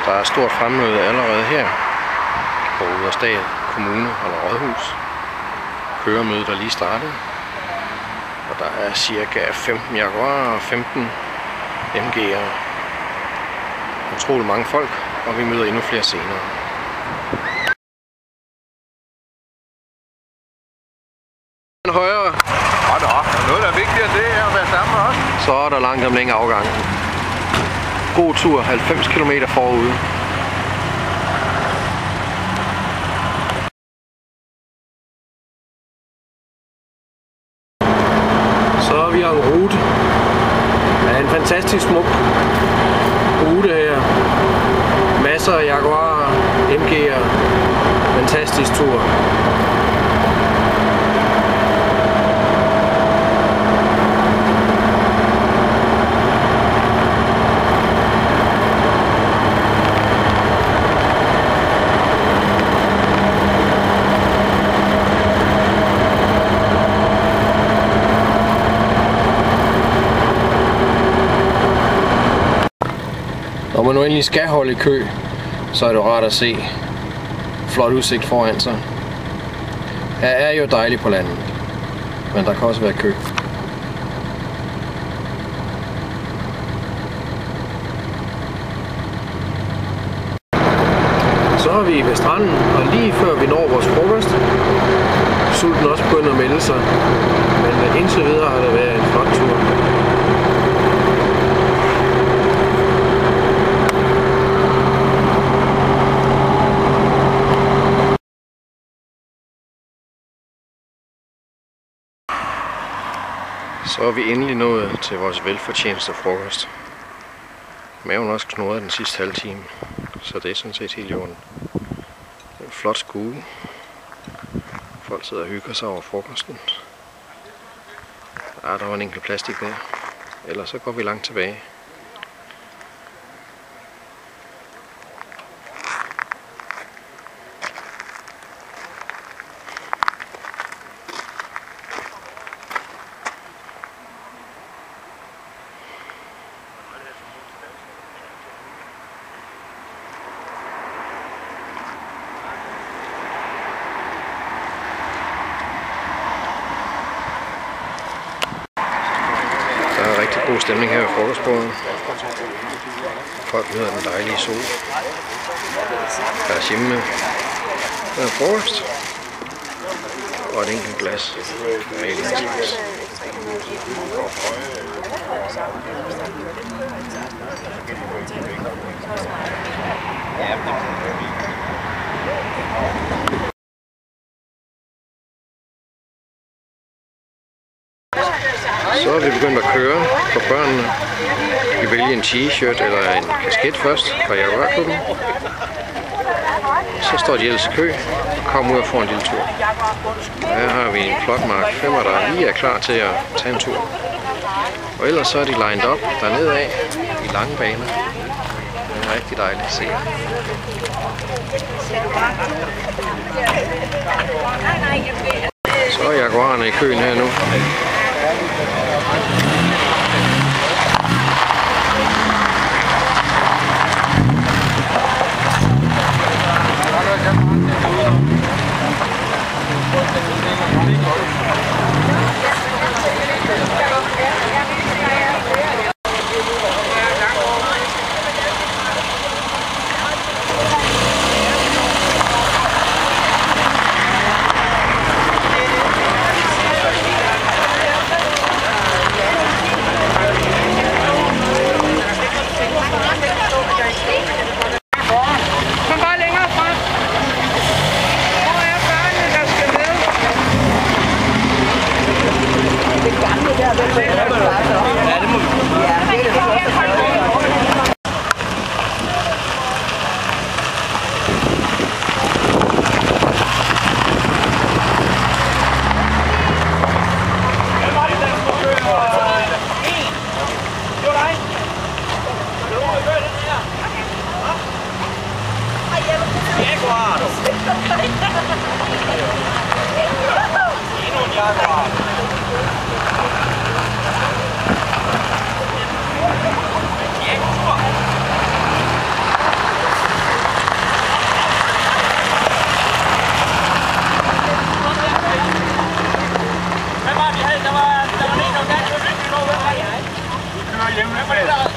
Der er stort fremmøde allerede her på Rudersdal Kommune eller Rådhus. Køremødet er lige startet. Og der er cirka 15 Jaguarer og 15 MG'er. Utrolig mange folk, og vi møder endnu flere senere. Højre. Noget der er vigtigere end det er at være sammen med os. Så er der langt om længe afgang. God tur, 90 km forude. Så er vi en rute. Det er en fantastisk smuk rute her. Masser af Jaguarer, MG'er. Fantastisk tur. Når man nu endelig skal holde i kø, så er det rart at se flot udsigt foran sig. Her er jo dejligt på landet, men der kan også være kø. Så er vi ved stranden, og lige før vi når vores frokost, sulten også begynder at melde sig, men indtil videre har det været en flot tur. Så er vi endelig nået til vores velfortjeneste frokost. Maven er også knurret den sidste halve time, så det er sådan set helt i orden. En flot skue. Folk sidder og hygger sig over frokosten. Der var en enkelt plastik der. Ellers så går vi langt tilbage. Der er rigtig god stemning her ved frokostbordet. Folk nyder den dejlige sol. Der er hjemme med frokost og et enkelt glas malindsvis. Så er vi begyndt at køre for børnene. Vi vælger en t-shirt eller en kasket først fra Jaguar-klubben. Så står de ellers i kø og kommer ud og får en lille tur. Her har vi en flot Mark 5, der lige er klar til at tage en tur. Og ellers så er de lined op dernede af i lange baner. Det er rigtig dejligt at se. Så er Jaguarerne i køen her nu. med.